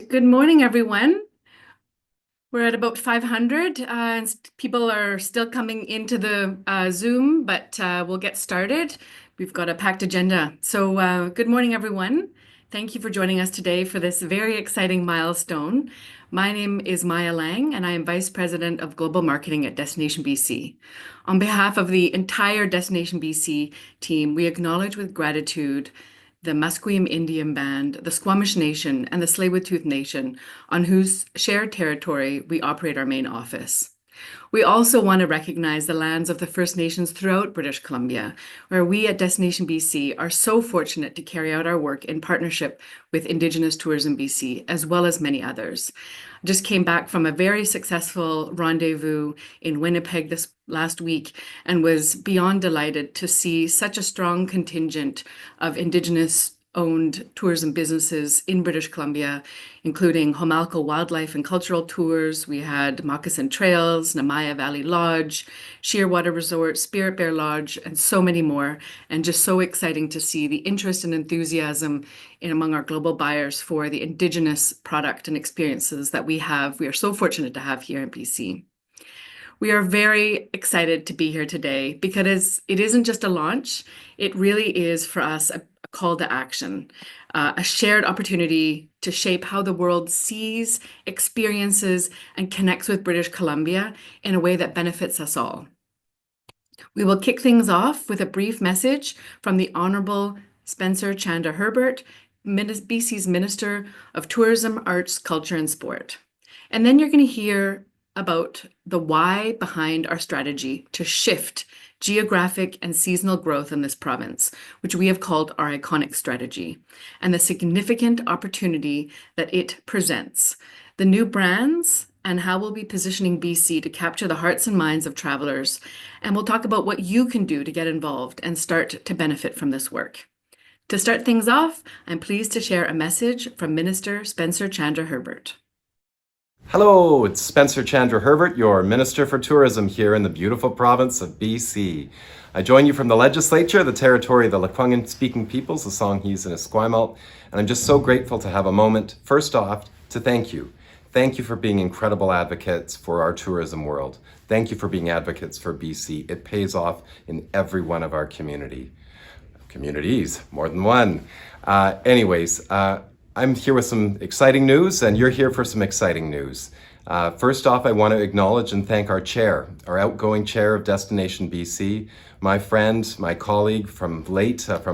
Good morning, everyone. We're at about 500, and people are still coming into the Zoom, but we'll get started. We've got a packed agenda. So, good morning, everyone. Thank you for joining us today for this very exciting milestone. My name is Maya Lang, and I am Vice President of Global Marketing at Destination BC. On behalf of the entire Destination BC team, we acknowledge with gratitude the Musqueam Indian Band, the Squamish Nation, and the Tsleil-Waututh Nation, on whose shared territory we operate our main office. We also want to recognize the lands of the First Nations throughout British Columbia, where we at Destination BC are so fortunate to carry out our work in partnership with Indigenous Tourism BC, as well as many others. Just came back from a very successful rendezvous in Winnipeg this last week and was beyond delighted to see such a strong contingent of Indigenous owned tourism businesses in British Columbia, including Homalco Wildlife and Cultural Tours. We had Moccasin Trails, Namaya Valley Lodge, Shearwater Resort, Spirit Bear Lodge, and so many more. And just so exciting to see the interest and enthusiasm among our global buyers for the Indigenous product and experiences that we are so fortunate to have here in BC. We are very excited to be here today because it isn't just a launch, it really is for us a call to action, a shared opportunity to shape how the world sees, experiences, and connects with British Columbia in a way that benefits us all. We will kick things off with a brief message from the Honourable Spencer Chandra Herbert, BC's Minister of Tourism, Arts, Culture and Sport. And then you're going to hear about the why behind our strategy to shift geographic and seasonal growth in this province, which we have called our iconic strategy, and the significant opportunity that it presents, the new brands, and how we'll be positioning BC to capture the hearts and minds of travelers. And we'll talk about what you can do to get involved and start to benefit from this work. To start things off, I'm pleased to share a message from Minister Spencer Chandra Herbert. Hello, it's Spencer Chandra Herbert, your Minister for Tourism here in the beautiful province of BC. I join you from the legislature, the territory of the Lekwungen-speaking peoples, the Songhees and Esquimalt, and I'm just so grateful to have a moment, first off, to thank you. Thank you for being incredible advocates for our tourism world. Thank you for being advocates for BC. It pays off in every one of our communities, more than one. I'm here with some exciting news, and you're here for some exciting news. First off, I want to acknowledge and thank our chair, our outgoing chair of Destination BC, my friend, my colleague from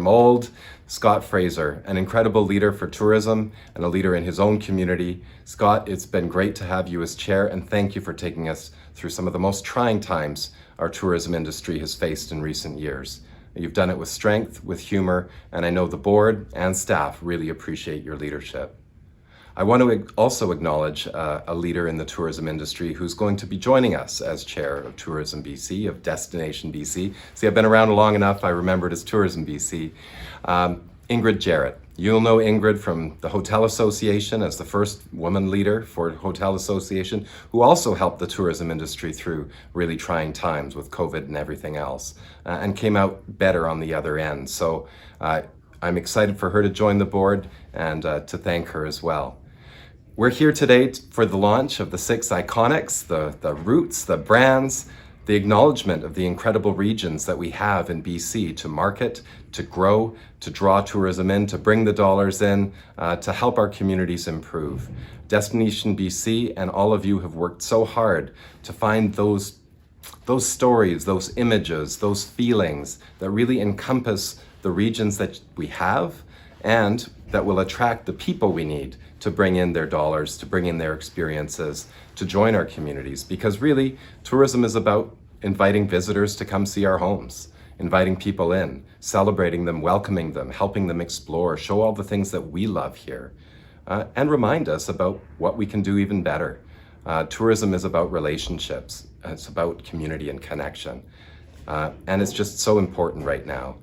old, Scott Fraser, an incredible leader for tourism and a leader in his own community. Scott, it's been great to have you as chair, and thank you for taking us through some of the most trying times our tourism industry has faced in recent years. You've done it with strength, with humor, and I know the board and staff really appreciate your leadership. I want to also acknowledge a leader in the tourism industry who's going to be joining us as chair of Tourism BC, of Destination BC. See, I've been around long enough, I remembered as Tourism BC. Ingrid Jarrett. You'll know Ingrid from the Hotel Association as the first woman leader for Hotel Association, who also helped the tourism industry through really trying times with COVID and everything else, and came out better on the other end. So I'm excited for her to join the board and to thank her as well. We're here today for the launch of the 6 iconics, the roots, the brands, the acknowledgement of the incredible regions that we have in BC to market, to grow, to draw tourism in, to bring the dollars in, to help our communities improve. Destination BC and all of you have worked so hard to find those stories, those images, those feelings that really encompass the regions that we have and that will attract the people we need to bring in their dollars, to bring in their experiences, to join our communities. Because really, tourism is about inviting visitors to come see our homes, inviting people in, celebrating them, welcoming them, helping them explore, show all the things that we love here, and remind us about what we can do even better. Tourism is about relationships. It's about community and connection. And it's just so important right now.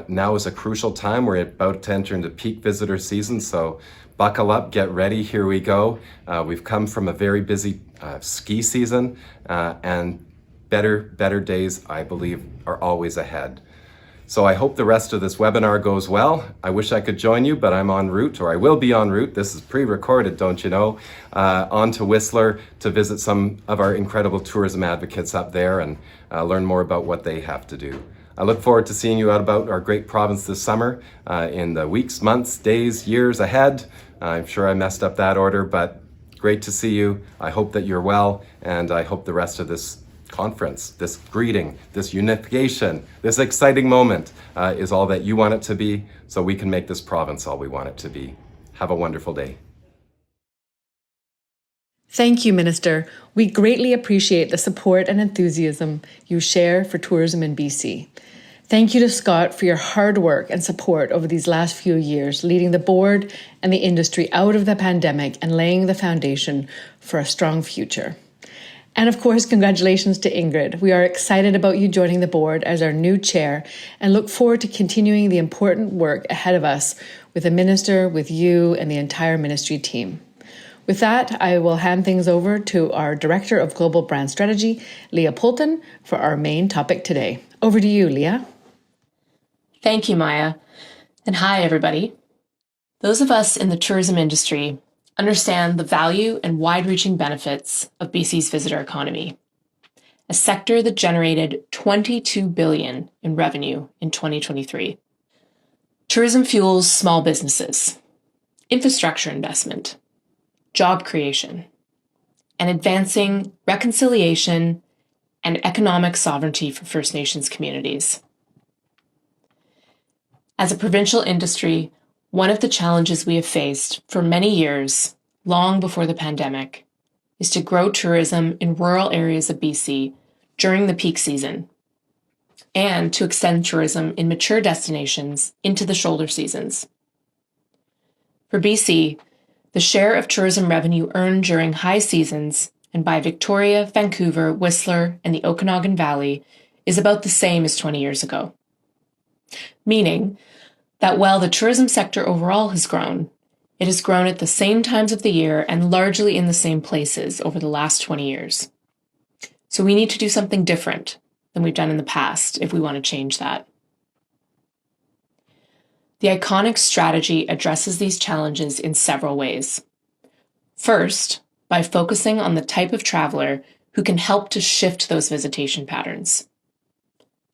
Now is a crucial time. We're about to enter into peak visitor season, so buckle up, get ready, here we go. We've come from a very busy ski season, and better days, I believe, are always ahead. So I hope the rest of this webinar goes well. I wish I could join you, but I'm en route, or I will be en route. This is pre-recorded, don't you know, on to Whistler to visit some of our incredible tourism advocates up there and learn more about what they have to do. I look forward to seeing you out about our great province this summer in the weeks, months, days, years ahead. I'm sure I messed up that order, but great to see you. I hope that you're well, and I hope the rest of this conference, this greeting, this unification, this exciting moment is all that you want it to be, so we can make this province all we want it to be. Have a wonderful day. Thank you, Minister. We greatly appreciate the support and enthusiasm you share for tourism in BC. Thank you to Scott for your hard work and support over these last few years, leading the board and the industry out of the pandemic and laying the foundation for a strong future. And of course, congratulations to Ingrid. We are excited about you joining the board as our new chair and look forward to continuing the important work ahead of us with the minister, with you, and the entire ministry team. With that, I will hand things over to our Director of Global Brand Strategy, Leah Poulton, for our main topic today. Over to you, Leah. Thank you, Maya. And hi, everybody. Those of us in the tourism industry understand the value and wide-reaching benefits of BC's visitor economy, a sector that generated $22 billion in revenue in 2023. Tourism fuels small businesses, infrastructure investment, job creation, and advancing reconciliation and economic sovereignty for First Nations communities. As a provincial industry, one of the challenges we have faced for many years, long before the pandemic, is to grow tourism in rural areas of BC during the peak season, and to extend tourism in mature destinations into the shoulder seasons. For BC, the share of tourism revenue earned during high seasons and by Victoria, Vancouver, Whistler, and the Okanagan Valley is about the same as 20 years ago. Meaning that while the tourism sector overall has grown, it has grown at the same times of the year and largely in the same places over the last 20 years. So we need to do something different than we've done in the past if we want to change that. The Iconic strategy addresses these challenges in several ways. First, by focusing on the type of traveler who can help to shift those visitation patterns.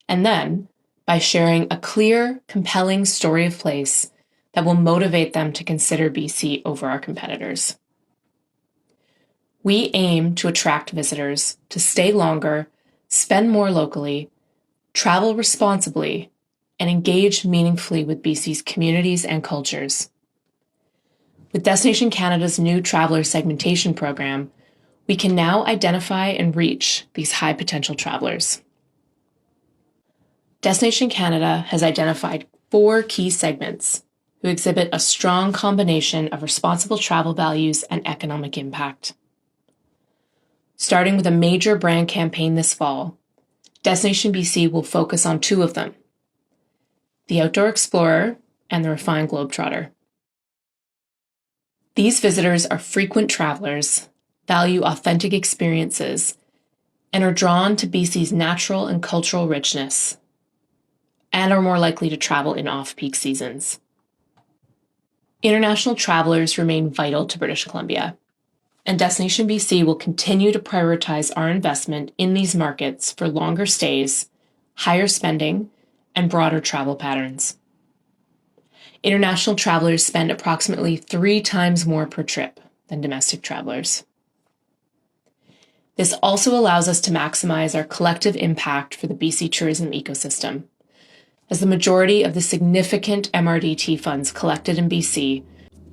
And then, by sharing a clear, compelling story of place that will motivate them to consider BC over our competitors. We aim to attract visitors to stay longer, spend more locally, travel responsibly, and engage meaningfully with BC's communities and cultures. With Destination Canada's new traveler segmentation program, we can now identify and reach these high potential travelers. Destination Canada has identified 4 key segments who exhibit a strong combination of responsible travel values and economic impact. Starting with a major brand campaign this fall, Destination BC will focus on 2 of them: the Outdoor Explorer and the Refined Globetrotter. These visitors are frequent travelers, value authentic experiences, and are drawn to BC's natural and cultural richness, and are more likely to travel in off-peak seasons. International travelers remain vital to British Columbia, and Destination BC will continue to prioritize our investment in these markets for longer stays, higher spending, and broader travel patterns. International travelers spend approximately 3 times more per trip than domestic travelers. This also allows us to maximize our collective impact for the BC tourism ecosystem, as the majority of the significant MRDT funds collected in BC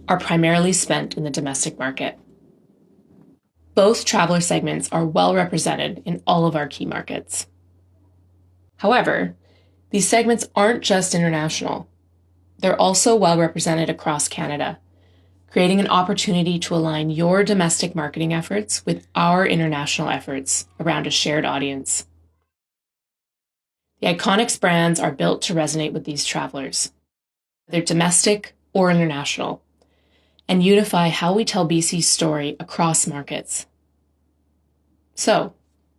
are primarily spent in the domestic market. Both traveler segments are well represented in all of our key markets. However, these segments aren't just international. They're also well represented across Canada, creating an opportunity to align your domestic marketing efforts with our international efforts around a shared audience. The Iconics brands are built to resonate with these travelers, whether domestic or international, and unify how we tell BC's story across markets. So,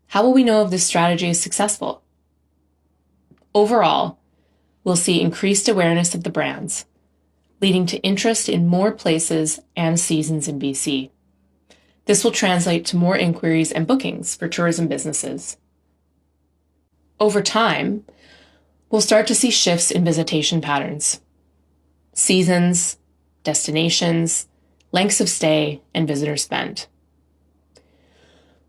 how will we know if this strategy is successful? Overall, we'll see increased awareness of the brands, leading to interest in more places and seasons in BC. This will translate to more inquiries and bookings for tourism businesses. Over time, we'll start to see shifts in visitation patterns, seasons, destinations, lengths of stay, and visitor spend.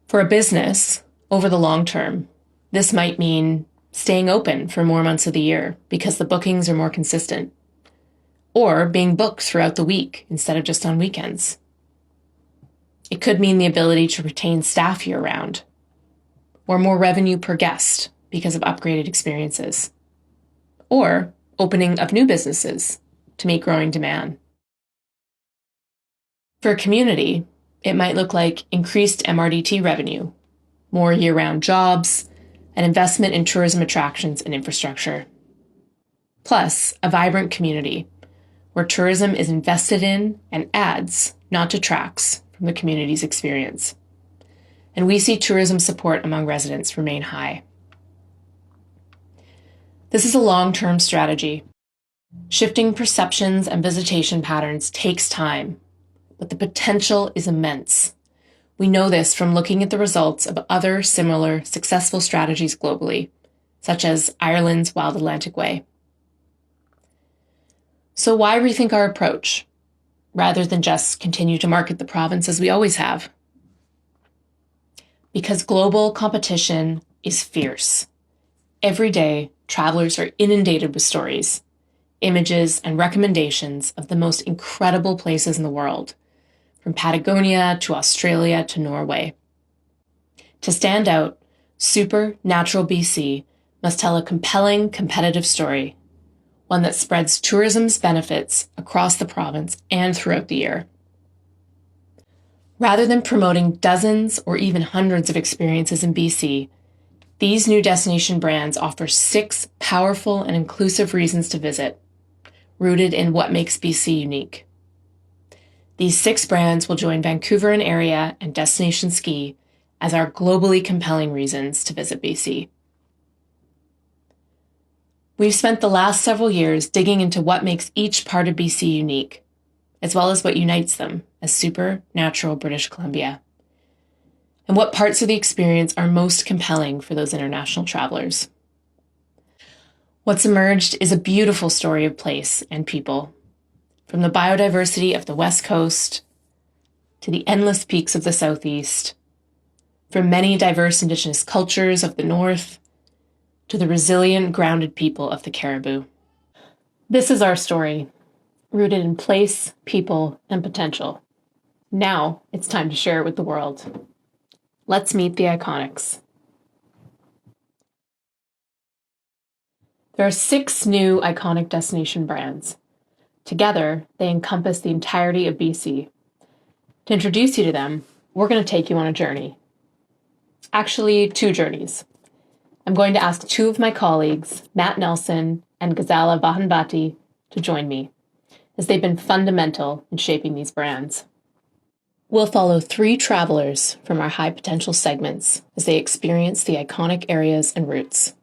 For a business, over the long term, this might mean staying open for more months of the year because the bookings are more consistent, or being booked throughout the week instead of just on weekends. It could mean the ability to retain staff year-round, or more revenue per guest because of upgraded experiences, or opening of new businesses to meet growing demand. For a community, it might look like increased MRDT revenue, more year-round jobs, and investment in tourism attractions and infrastructure. Plus, a vibrant community where tourism is invested in and adds, not detracts, from the community's experience. And we see tourism support among residents remain high. This is a long-term strategy. Shifting perceptions and visitation patterns takes time, but the potential is immense. We know this from looking at the results of other similar successful strategies globally, such as Ireland's Wild Atlantic Way. So why rethink our approach, rather than just continue to market the province as we always have? Because global competition is fierce. Every day, travelers are inundated with stories, images, and recommendations of the most incredible places in the world, from Patagonia to Australia to Norway. To stand out, Supernatural BC must tell a compelling, competitive story, one that spreads tourism's benefits across the province and throughout the year. Rather than promoting dozens or even hundreds of experiences in BC, these new destination brands offer 6 powerful and inclusive reasons to visit, rooted in what makes BC unique. These 6 brands will join Vancouver and area and Destination Ski as our globally compelling reasons to visit BC. We've spent the last several years digging into what makes each part of BC unique, as well as what unites them as Supernatural British Columbia, and what parts of the experience are most compelling for those international travelers. What's emerged is a beautiful story of place and people, from the biodiversity of the West Coast to the endless peaks of the Southeast, from many diverse Indigenous cultures of the North to the resilient, grounded people of the Cariboo. This is our story, rooted in place, people, and potential. Now it's time to share it with the world. Let's meet the Iconics. There are 6 new iconic destination brands. Together, they encompass the entirety of BC. To introduce you to them, we're going to take you on a journey. Actually, 2 journeys. I'm going to ask 2 of my colleagues, Matt Nelson and Ghazala Vahanbhati, to join me, as they've been fundamental in shaping these brands. We'll follow 3 travelers from our high potential segments as they experience the iconic areas and routes.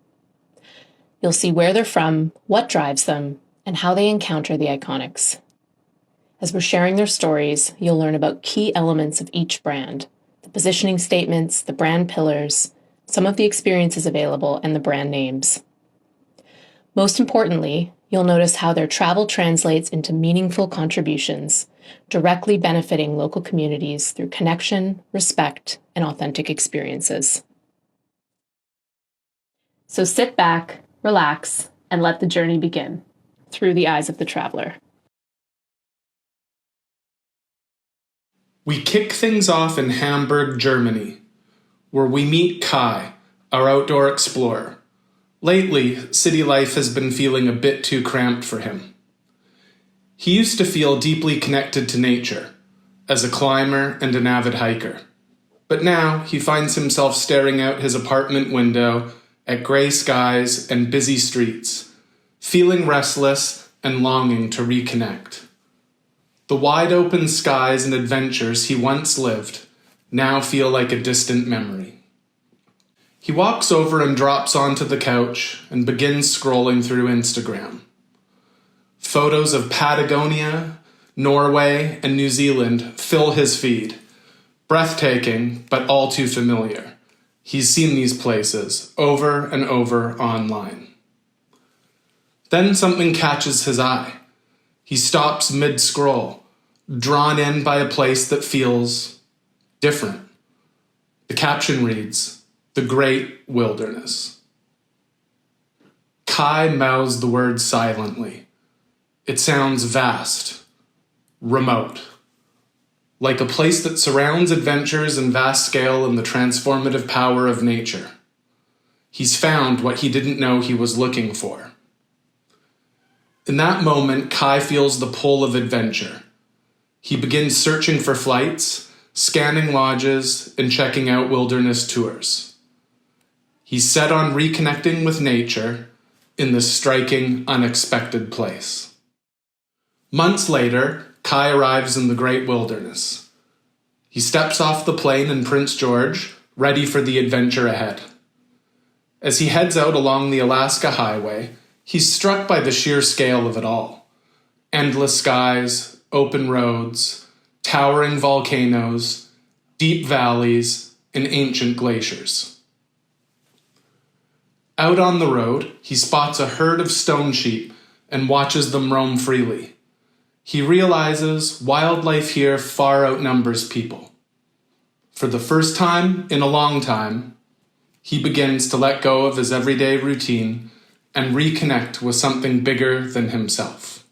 You'll see where they're from, what drives them, and how they encounter the Iconics. As we're sharing their stories, you'll learn about key elements of each brand, the positioning statements, the brand pillars, some of the experiences available, and the brand names. Most importantly, you'll notice how their travel translates into meaningful contributions, directly benefiting local communities through connection, respect, and authentic experiences. So sit back, relax, and let the journey begin, through the eyes of the traveler. We kick things off in Hamburg, Germany, where we meet Kai, our outdoor explorer. Lately, city life has been feeling a bit too cramped for him. He used to feel deeply connected to nature, as a climber and an avid hiker. But now he finds himself staring out his apartment window at gray skies and busy streets, feeling restless and longing to reconnect. The wide-open skies and adventures he once lived now feel like a distant memory. He walks over and drops onto the couch and begins scrolling through Instagram. Photos of Patagonia, Norway, and New Zealand fill his feed. Breathtaking, but all too familiar. He's seen these places over and over online. Then something catches his eye. He stops mid-scroll, drawn in by a place that feels different. The caption reads, "The Great Wilderness." Kai mouths the word silently. It sounds vast, remote, like a place that surrounds adventures in vast scale and the transformative power of nature. He's found what he didn't know he was looking for. In that moment, Kai feels the pull of adventure. He begins searching for flights, scanning lodges, and checking out wilderness tours. He's set on reconnecting with nature in this striking, unexpected place. Months later, Kai arrives in the Great Wilderness. He steps off the plane in Prince George, ready for the adventure ahead. As he heads out along the Alaska Highway, he's struck by the sheer scale of it all. Endless skies, open roads, towering volcanoes, deep valleys, and ancient glaciers. Out on the road, he spots a herd of stone sheep and watches them roam freely. He realizes wildlife here far outnumbers people. For the first time in a long time, he begins to let go of his everyday routine and reconnect with something bigger than himself.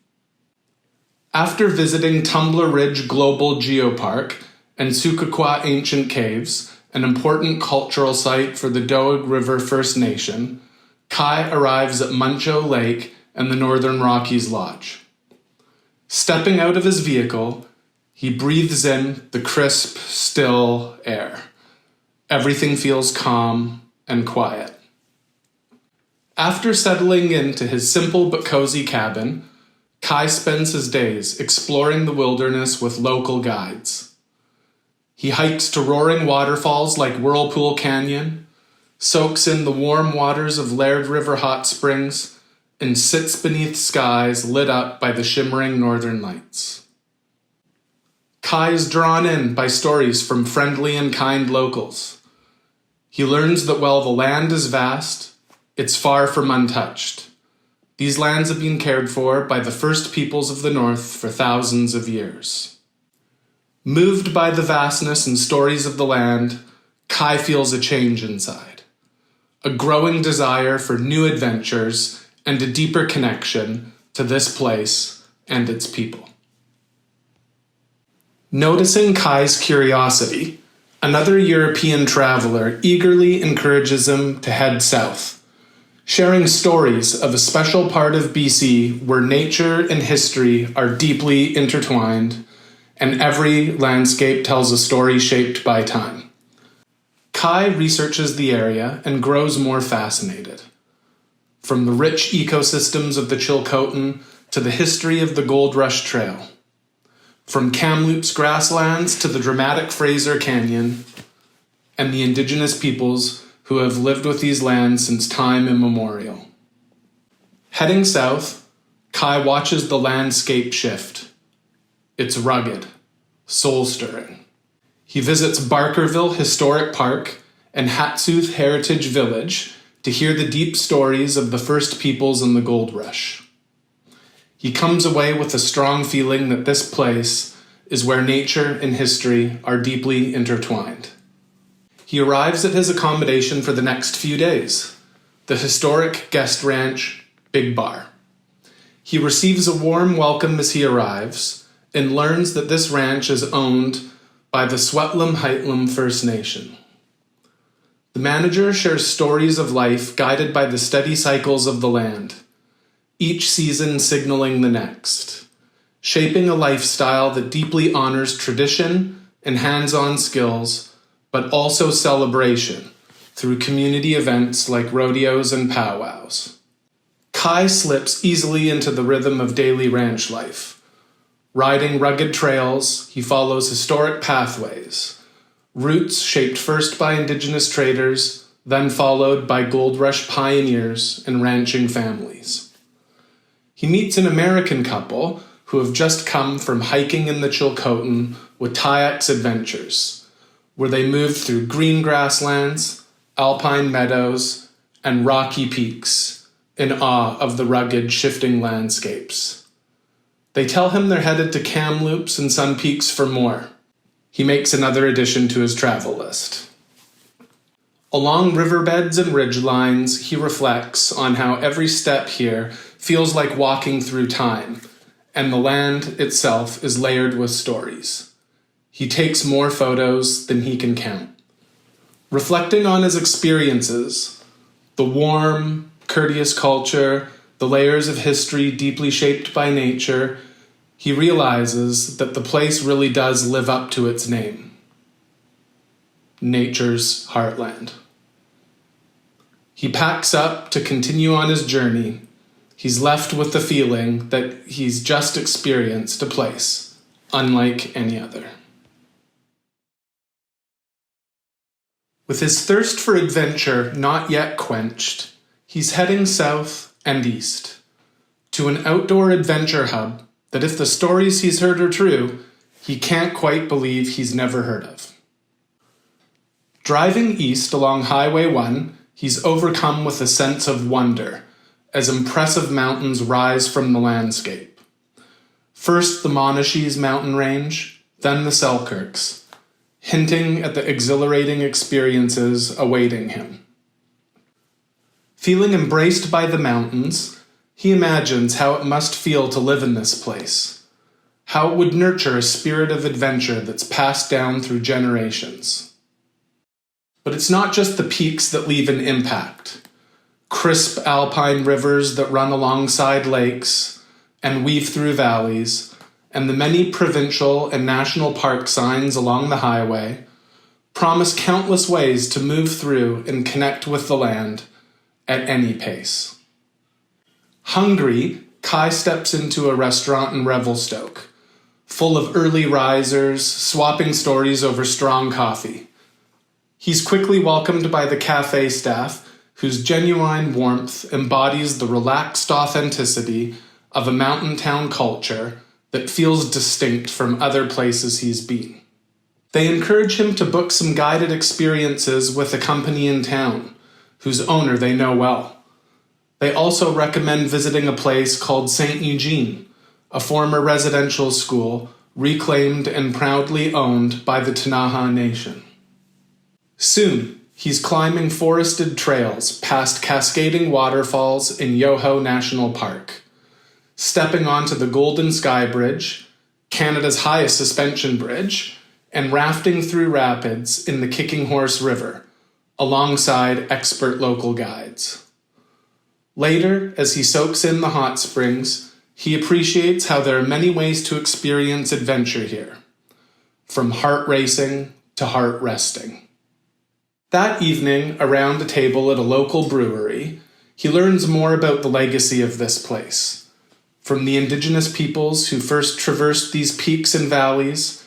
After visiting Tumbler Ridge Global Geopark and Sukukwa Ancient Caves, an important cultural site for the Doig River First Nation, Kai arrives at Muncho Lake and the Northern Rockies Lodge. Stepping out of his vehicle, he breathes in the crisp, still air. Everything feels calm and quiet. After settling into his simple but cozy cabin, Kai spends his days exploring the wilderness with local guides. He hikes to roaring waterfalls like Whirlpool Canyon, soaks in the warm waters of Laird River Hot Springs, and sits beneath skies lit up by the shimmering northern lights. Kai is drawn in by stories from friendly and kind locals. He learns that while the land is vast, it's far from untouched. These lands have been cared for by the first peoples of the North for thousands of years. Moved by the vastness and stories of the land, Kai feels a change inside. A growing desire for new adventures and a deeper connection to this place and its people. Noticing Kai's curiosity, another European traveler eagerly encourages him to head south, sharing stories of a special part of BC where nature and history are deeply intertwined, and every landscape tells a story shaped by time. Kai researches the area and grows more fascinated. From the rich ecosystems of the Chilcotin to the history of the Gold Rush Trail. From Kamloops grasslands to the dramatic Fraser Canyon and the indigenous peoples who have lived with these lands since time immemorial. Heading south, Kai watches the landscape shift. It's rugged, soul-stirring. He visits Barkerville Historic Park and Hatsuth Heritage Village to hear the deep stories of the first peoples in the gold rush. He comes away with a strong feeling that this place is where nature and history are deeply intertwined. He arrives at his accommodation for the next few days, the historic guest ranch, Big Bar. He receives a warm welcome as he arrives and learns that this ranch is owned by the Swetlam Haitlam First Nation. The manager shares stories of life guided by the steady cycles of the land, each season signaling the next, shaping a lifestyle that deeply honors tradition and hands-on skills, but also celebration through community events like rodeos and powwows. Kai slips easily into the rhythm of daily ranch life. Riding rugged trails, he follows historic pathways, routes shaped first by indigenous traders, then followed by gold rush pioneers and ranching families. He meets an American couple who have just come from hiking in the Chilcotin with Tayax Adventures, where they moved through green grasslands, alpine meadows, and rocky peaks in awe of the rugged, shifting landscapes. They tell him they're headed to Kamloops and Sun Peaks for more. He makes another addition to his travel list. Along riverbeds and ridgelines, he reflects on how every step here feels like walking through time, and the land itself is layered with stories. He takes more photos than he can count. Reflecting on his experiences, the warm, courteous culture, the layers of history deeply shaped by nature, he realizes that the place really does live up to its name. Nature's heartland. He packs up to continue on his journey. He's left with the feeling that he's just experienced a place unlike any other. With his thirst for adventure not yet quenched, he's heading south and east to an outdoor adventure hub that, if the stories he's heard are true, he can't quite believe he's never heard of. Driving east along Highway 1, he's overcome with a sense of wonder as impressive mountains rise from the landscape. First the Monashees mountain range, then the Selkirks, hinting at the exhilarating experiences awaiting him. Feeling embraced by the mountains, he imagines how it must feel to live in this place, how it would nurture a spirit of adventure that's passed down through generations. But it's not just the peaks that leave an impact. Crisp alpine rivers that run alongside lakes and weave through valleys, and the many provincial and national park signs along the highway promise countless ways to move through and connect with the land at any pace. Hungry, Kai steps into a restaurant in Revelstoke, full of early risers swapping stories over strong coffee. He's quickly welcomed by the cafe staff, whose genuine warmth embodies the relaxed authenticity of a mountain town culture that feels distinct from other places he's been. They encourage him to book some guided experiences with a company in town, whose owner they know well. They also recommend visiting a place called St. Eugene, a former residential school reclaimed and proudly owned by the Ktunaxa Nation. Soon, he's climbing forested trails past cascading waterfalls in Yoho National Park, stepping onto the Golden Sky Bridge, Canada's highest suspension bridge, and rafting through rapids in the Kicking Horse River, alongside expert local guides. Later, as he soaks in the hot springs, he appreciates how there are many ways to experience adventure here, from heart racing to heart resting. That evening, around a table at a local brewery, he learns more about the legacy of this place, from the indigenous peoples who first traversed these peaks and valleys,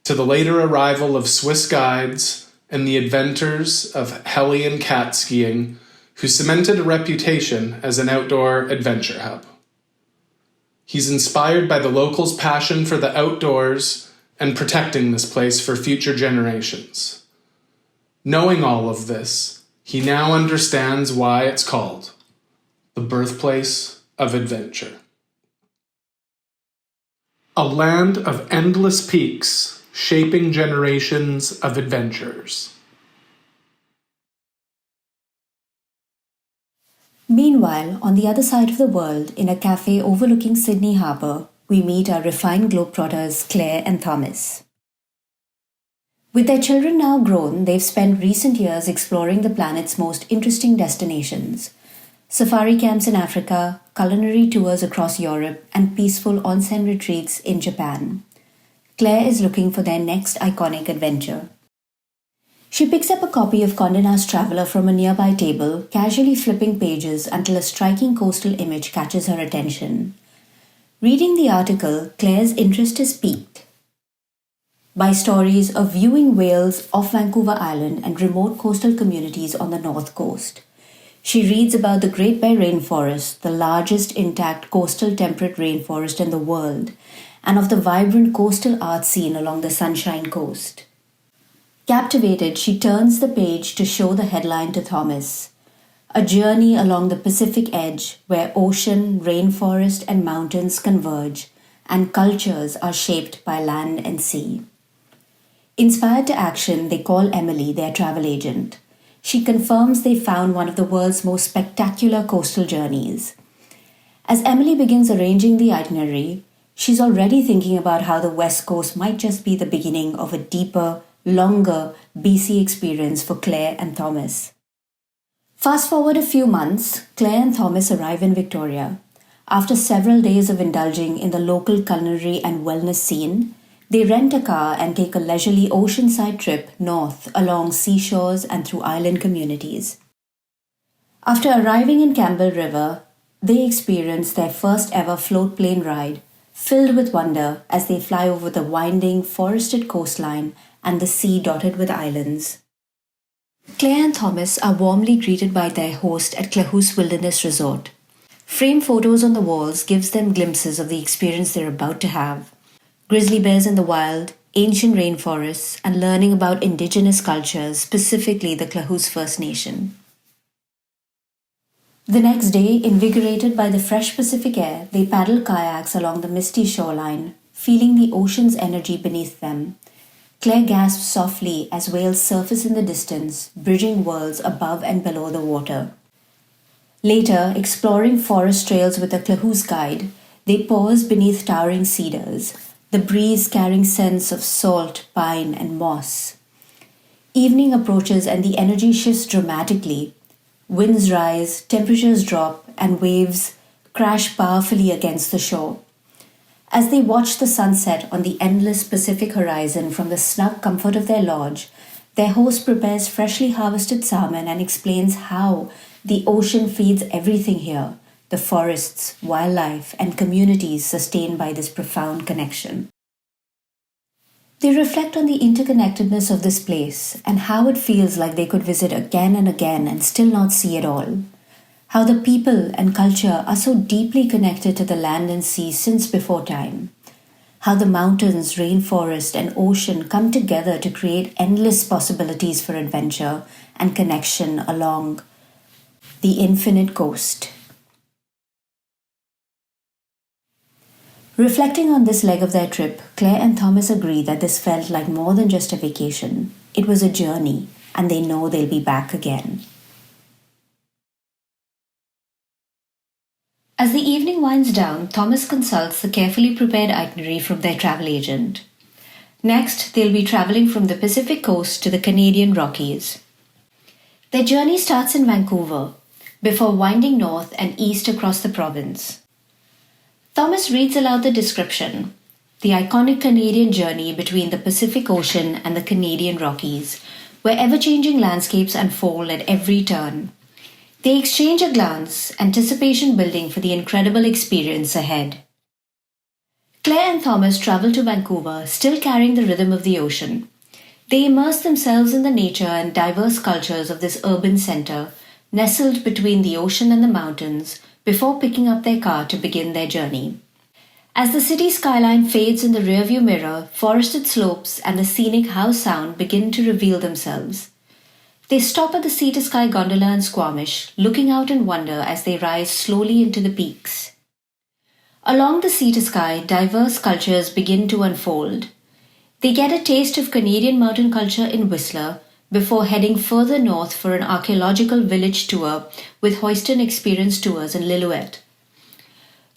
to the later arrival of Swiss guides and the inventors of heli and cat skiing, who cemented a reputation as an outdoor adventure hub. He's inspired by the locals' passion for the outdoors and protecting this place for future generations. Knowing all of this, he now understands why it's called the birthplace of adventure. A land of endless peaks shaping generations of adventurers. Meanwhile, on the other side of the world, in a cafe overlooking Sydney Harbour, we meet our refined globetrotters Claire and Thomas. With their children now grown, they've spent recent years exploring the planet's most interesting destinations: safari camps in Africa, culinary tours across Europe, and peaceful onsen retreats in Japan. Claire is looking for their next iconic adventure. She picks up a copy of Condé Nast Traveler from a nearby table, casually flipping pages until a striking coastal image catches her attention. Reading the article, Claire's interest is piqued. by stories of viewing whales off Vancouver Island and remote coastal communities on the north coast. She reads about the Great Bear Rainforest, the largest intact coastal temperate rainforest in the world, and of the vibrant coastal art scene along the Sunshine Coast. Captivated, she turns the page to show the headline to Thomas, a journey along the Pacific edge where ocean, rainforest, and mountains converge, and cultures are shaped by land and sea. Inspired to action, they call Emily their travel agent. She confirms they found one of the world's most spectacular coastal journeys. As Emily begins arranging the itinerary, she's already thinking about how the West Coast might just be the beginning of a deeper, longer BC experience for Claire and Thomas. Fast forward a few months, Claire and Thomas arrive in Victoria. After several days of indulging in the local culinary and wellness scene, they rent a car and take a leisurely oceanside trip north along seashores and through island communities. After arriving in Campbell River, they experience their first ever float plane ride, filled with wonder as they fly over the winding, forested coastline and the sea dotted with islands. Claire and Thomas are warmly greeted by their host at Clahous Wilderness Resort. Framed photos on the walls gives them glimpses of the experience they're about to have. Grizzly bears in the wild, ancient rainforests, and learning about indigenous cultures, specifically the Clahous First Nation. The next day, invigorated by the fresh Pacific air, they paddle kayaks along the misty shoreline, feeling the ocean's energy beneath them. Claire gasps softly as whales surface in the distance, bridging worlds above and below the water. Later, exploring forest trails with a Clahous guide, they pause beneath towering cedars, the breeze carrying scents of salt, pine, and moss. Evening approaches and the energy shifts dramatically. Winds rise, temperatures drop, and waves crash powerfully against the shore. As they watch the sunset on the endless Pacific horizon from the snug comfort of their lodge, their host prepares freshly harvested salmon and explains how the ocean feeds everything here, the forests, wildlife, and communities sustained by this profound connection. They reflect on the interconnectedness of this place and how it feels like they could visit again and again and still not see it all. How the people and culture are so deeply connected to the land and sea since before time. How the mountains, rainforest, and ocean come together to create endless possibilities for adventure and connection along the infinite coast. Reflecting on this leg of their trip, Claire and Thomas agree that this felt like more than just a vacation. It was a journey, and they know they'll be back again. As the evening winds down, Thomas consults the carefully prepared itinerary from their travel agent. Next, they'll be traveling from the Pacific coast to the Canadian Rockies. Their journey starts in Vancouver, before winding north and east across the province. Thomas reads aloud the description, the iconic Canadian journey between the Pacific Ocean and the Canadian Rockies, where ever-changing landscapes unfold at every turn. They exchange a glance, anticipation building for the incredible experience ahead. Claire and Thomas travel to Vancouver, still carrying the rhythm of the ocean. They immerse themselves in the nature and diverse cultures of this urban center, nestled between the ocean and the mountains, before picking up their car to begin their journey. As the city skyline fades in the rearview mirror, forested slopes and the scenic Howe Sound begin to reveal themselves. They stop at the Sea to Sky gondola in Squamish, looking out in wonder as they rise slowly into the peaks. Along the Sea to Sky, diverse cultures begin to unfold. They get a taste of Canadian mountain culture in Whistler, before heading further north for an archaeological village tour with Hoyston Experience Tours in Lillooet.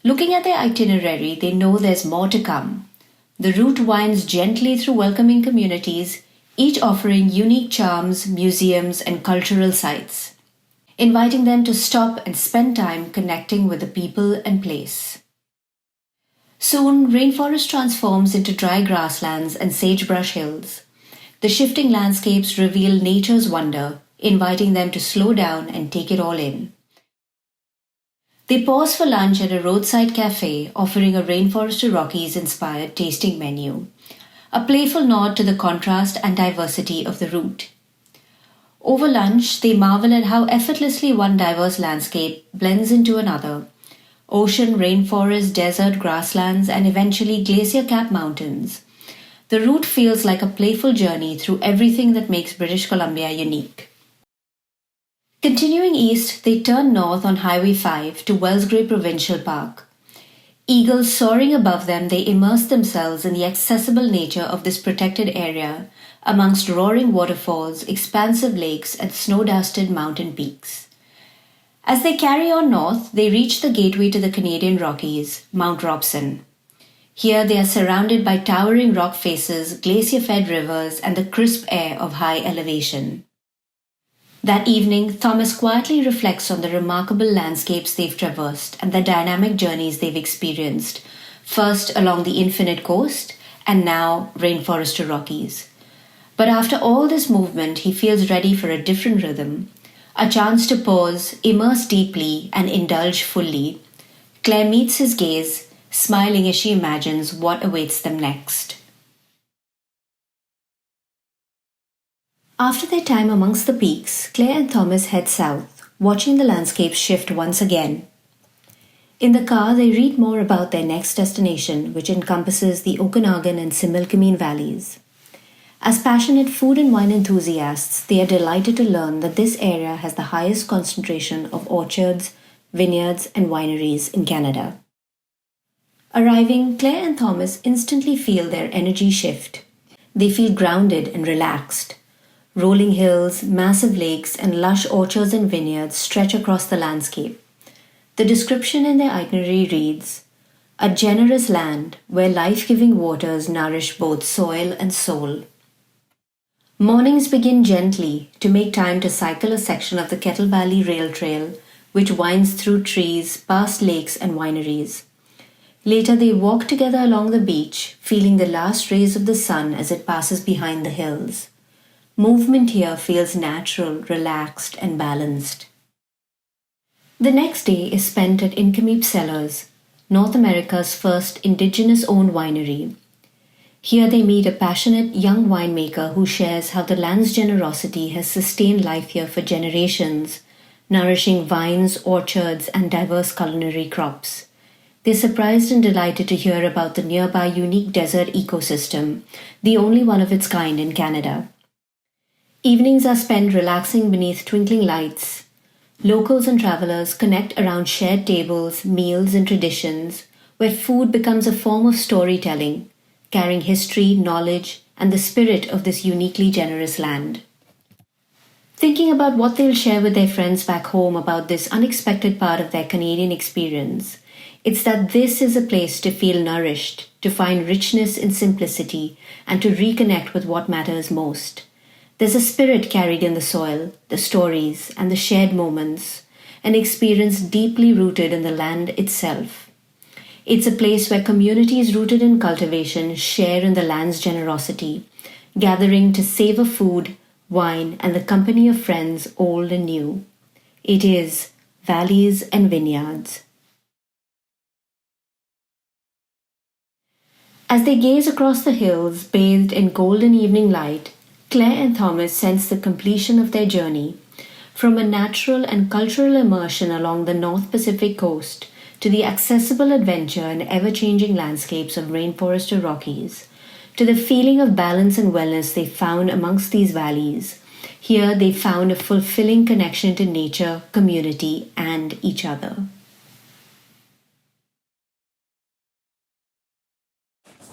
Looking at their itinerary, they know there's more to come. The route winds gently through welcoming communities, each offering unique charms, museums, and cultural sites, inviting them to stop and spend time connecting with the people and place. Soon, rainforest transforms into dry grasslands and sagebrush hills. The shifting landscapes reveal nature's wonder, inviting them to slow down and take it all in. They pause for lunch at a roadside cafe offering a Rainforest to Rockies inspired tasting menu. a playful nod to the contrast and diversity of the route. Over lunch, they marvel at how effortlessly one diverse landscape blends into another: ocean, rainforest, desert, grasslands, and eventually glacier-capped mountains. The route feels like a playful journey through everything that makes British Columbia unique. Continuing east, they turn north on Highway 5 to Wellsgrey Provincial Park. Eagles soaring above them, they immerse themselves in the accessible nature of this protected area amongst roaring waterfalls, expansive lakes, and snow-dusted mountain peaks. As they carry on north, they reach the gateway to the Canadian Rockies, Mount Robson. Here they are surrounded by towering rock faces, glacier-fed rivers, and the crisp air of high elevation. That evening, Thomas quietly reflects on the remarkable landscapes they've traversed and the dynamic journeys they've experienced, first along the Infinite Coast and now rainforest to Rockies. But after all this movement, he feels ready for a different rhythm, a chance to pause, immerse deeply, and indulge fully. Claire meets his gaze, smiling as she imagines what awaits them next. After their time amongst the peaks, Claire and Thomas head south, watching the landscape shift once again. In the car, they read more about their next destination, which encompasses the Okanagan and Similkameen valleys. As passionate food and wine enthusiasts, they are delighted to learn that this area has the highest concentration of orchards, vineyards, and wineries in Canada. Arriving, Claire and Thomas instantly feel their energy shift. They feel grounded and relaxed. Rolling hills, massive lakes, and lush orchards and vineyards stretch across the landscape. The description in their itinerary reads, "A generous land where life-giving waters nourish both soil and soul." Mornings begin gently to make time to cycle a section of the Kettle Valley Rail Trail, which winds through trees, past lakes and wineries. Later they walk together along the beach, feeling the last rays of the sun as it passes behind the hills. Movement here feels natural, relaxed, and balanced. The next day is spent at Incomeep Cellars, North America's first Indigenous-owned winery. Here they meet a passionate young winemaker who shares how the land's generosity has sustained life here for generations, nourishing vines, orchards, and diverse culinary crops. They're surprised and delighted to hear about the nearby unique desert ecosystem, the only one of its kind in Canada. Evenings are spent relaxing beneath twinkling lights. Locals and travelers connect around shared tables, meals, and traditions, where food becomes a form of storytelling, carrying history, knowledge, and the spirit of this uniquely generous land. Thinking about what they'll share with their friends back home about this unexpected part of their Canadian experience, it's that this is a place to feel nourished, to find richness in simplicity, and to reconnect with what matters most. There's a spirit carried in the soil, the stories, and the shared moments, an experience deeply rooted in the land itself. It's a place where communities rooted in cultivation share in the land's generosity, gathering to savor food, wine, and the company of friends old and new. It is Valleys and Vineyards. As they gaze across the hills, bathed in golden evening light, Claire and Thomas sense the completion of their journey, from a natural and cultural immersion along the North Pacific coast to the accessible adventure and ever-changing landscapes of rainforest to Rockies, to the feeling of balance and wellness they found amongst these valleys. Here they found a fulfilling connection to nature, community, and each other.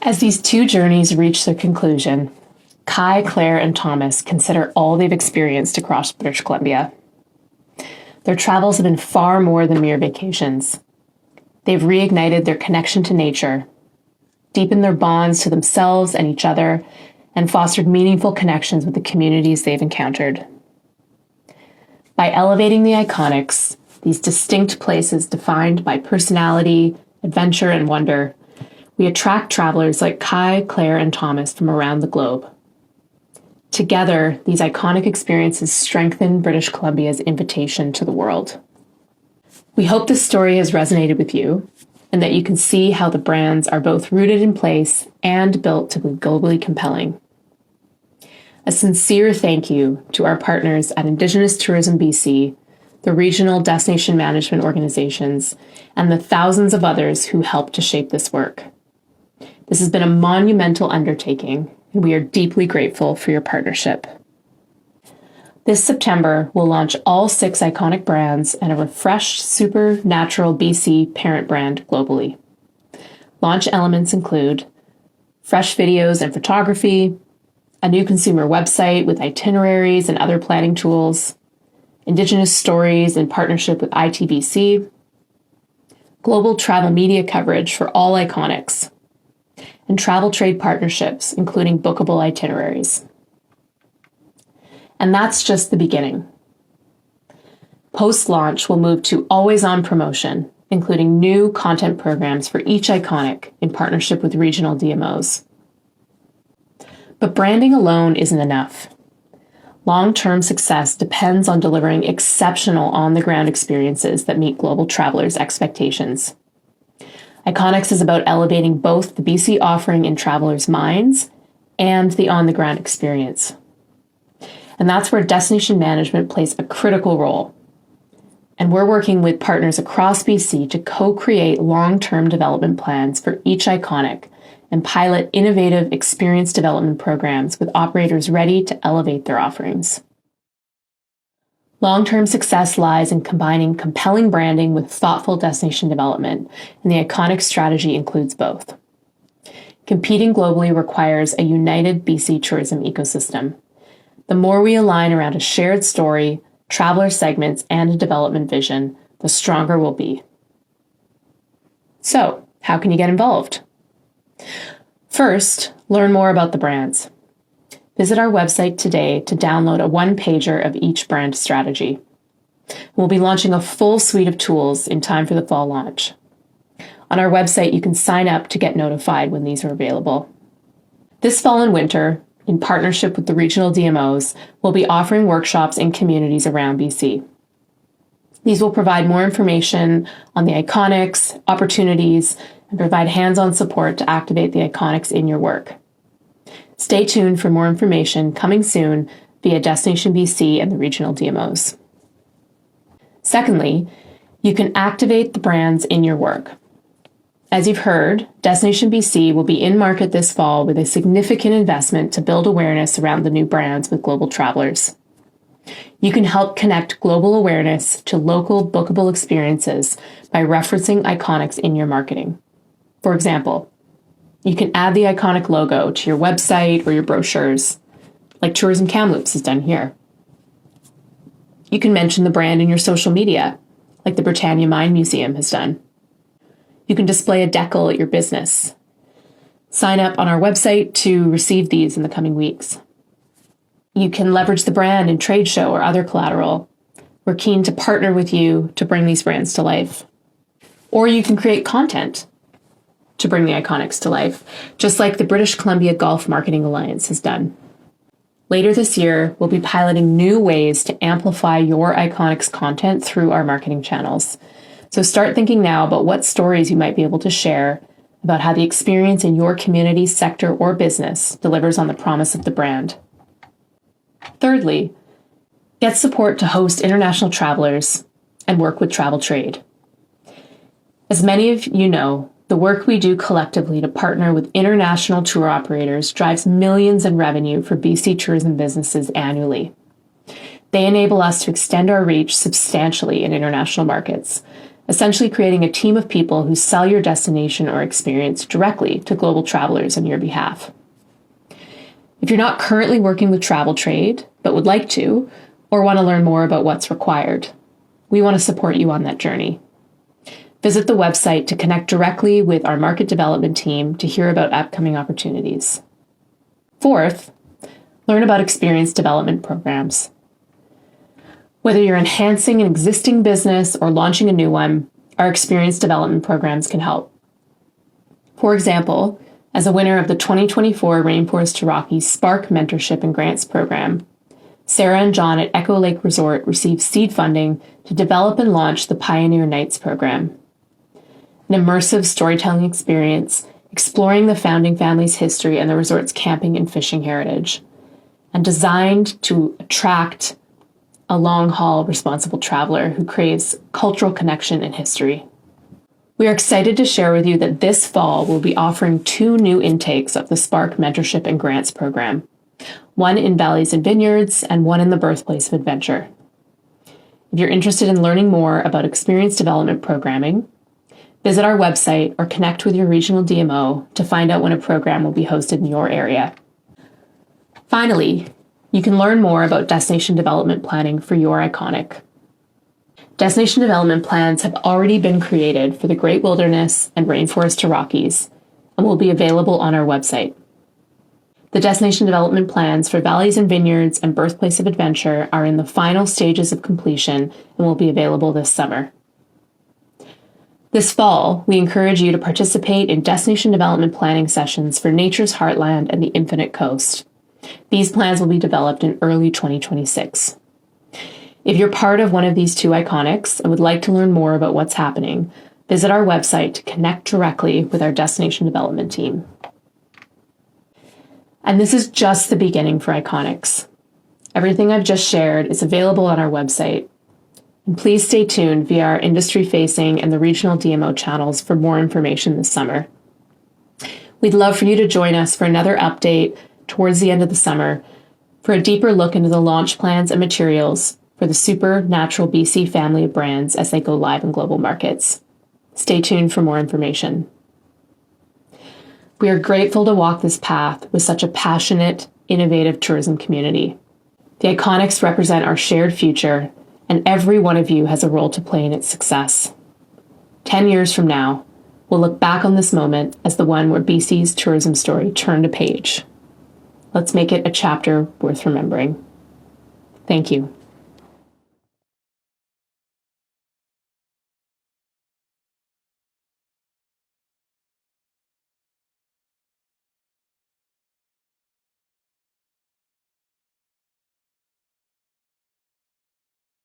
As these two journeys reach their conclusion, Kai, Claire, and Thomas consider all they've experienced across British Columbia. Their travels have been far more than mere vacations. They've reignited their connection to nature, deepened their bonds to themselves and each other, and fostered meaningful connections with the communities they've encountered. By elevating the iconics, these distinct places defined by personality, adventure, and wonder, we attract travelers like Kai, Claire, and Thomas from around the globe. Together, these iconic experiences strengthen British Columbia's invitation to the world. We hope this story has resonated with you. and that you can see how the brands are both rooted in place and built to be globally compelling. A sincere thank you to our partners at Indigenous Tourism BC, the regional destination management organizations, and the thousands of others who helped to shape this work. This has been a monumental undertaking, and we are deeply grateful for your partnership. This September, we'll launch all 6 iconic brands and a refreshed Supernatural BC parent brand globally. Launch elements include fresh videos and photography, a new consumer website with itineraries and other planning tools, Indigenous stories in partnership with ITBC, global travel media coverage for all iconics, and travel trade partnerships, including bookable itineraries. And that's just the beginning. Post-launch, we'll move to always-on promotion, including new content programs for each iconic in partnership with regional DMOs. But branding alone isn't enough. Long-term success depends on delivering exceptional on-the-ground experiences that meet global travelers' expectations. Iconics is about elevating both the BC offering in travelers' minds and the on-the-ground experience. And that's where destination management plays a critical role. And we're working with partners across BC to co-create long-term development plans for each iconic and pilot innovative experience development programs with operators ready to elevate their offerings. Long-term success lies in combining compelling branding with thoughtful destination development, and the iconic strategy includes both. Competing globally requires a united BC tourism ecosystem. The more we align around a shared story, traveler segments, and a development vision, the stronger we'll be. So, how can you get involved? First, learn more about the brands. Visit our website today to download a one-pager of each brand strategy. We'll be launching a full suite of tools in time for the fall launch. On our website, you can sign up to get notified when these are available. This fall and winter, in partnership with the regional DMOs, we'll be offering workshops in communities around BC. These will provide more information on the iconics, opportunities, and provide hands-on support to activate the iconics in your work. Stay tuned for more information coming soon via Destination BC and the regional DMOs. Secondly, you can activate the brands in your work. As you've heard, Destination BC will be in market this fall with a significant investment to build awareness around the new brands with global travelers. You can help connect global awareness to local bookable experiences by referencing iconics in your marketing. For example, you can add the iconic logo to your website or your brochures, like Tourism Kamloops has done here. You can mention the brand in your social media, like the Britannia Mine Museum has done. You can display a decal at your business. Sign up on our website to receive these in the coming weeks. You can leverage the brand in trade show or other collateral. We're keen to partner with you to bring these brands to life. Or you can create content to bring the iconics to life, just like the British Columbia Golf Marketing Alliance has done. Later this year, we'll be piloting new ways to amplify your iconics content through our marketing channels. So start thinking now about what stories you might be able to share about how the experience in your community, sector, or business delivers on the promise of the brand. Thirdly, get support to host international travelers and work with travel trade. As many of you know, the work we do collectively to partner with international tour operators drives millions in revenue for BC tourism businesses annually. They enable us to extend our reach substantially in international markets, essentially creating a team of people who sell your destination or experience directly to global travelers on your behalf. If you're not currently working with travel trade, but would like to, or want to learn more about what's required, we want to support you on that journey. Visit the website to connect directly with our market development team to hear about upcoming opportunities. Fourth, learn about experience development programs. Whether you're enhancing an existing business or launching a new one, our experience development programs can help. For example, as a winner of the 2024 Rainforest to Rockies Spark Mentorship and Grants Program, Sarah and John at Echo Lake Resort received seed funding to develop and launch the Pioneer Nights program. an immersive storytelling experience exploring the founding family's history and the resort's camping and fishing heritage, and designed to attract a long-haul responsible traveler who craves cultural connection and history. We are excited to share with you that this fall we'll be offering 2 new intakes of the Spark Mentorship and Grants program, one in Valleys and Vineyards and one in the Birthplace of Adventure. If you're interested in learning more about experience development programming, visit our website or connect with your regional DMO to find out when a program will be hosted in your area. Finally, you can learn more about destination development planning for your iconic. Destination development plans have already been created for the Great Wilderness and Rainforest to Rockies and will be available on our website. The destination development plans for Valleys and Vineyards and Birthplace of Adventure are in the final stages of completion and will be available this summer. This fall, we encourage you to participate in destination development planning sessions for Nature's Heartland and the Infinite Coast. These plans will be developed in early 2026. If you're part of one of these 2 iconics and would like to learn more about what's happening, visit our website to connect directly with our destination development team. And this is just the beginning for Iconics. Everything I've just shared is available on our website. And please stay tuned via our industry-facing and the regional DMO channels for more information this summer. We'd love for you to join us for another update towards the end of the summer for a deeper look into the launch plans and materials for the Supernatural BC family of brands as they go live in global markets. Stay tuned for more information. We are grateful to walk this path with such a passionate, innovative tourism community. The Iconics represent our shared future, and every one of you has a role to play in its success. 10 years from now, we'll look back on this moment as the one where BC's tourism story turned a page. Let's make it a chapter worth remembering. Thank you.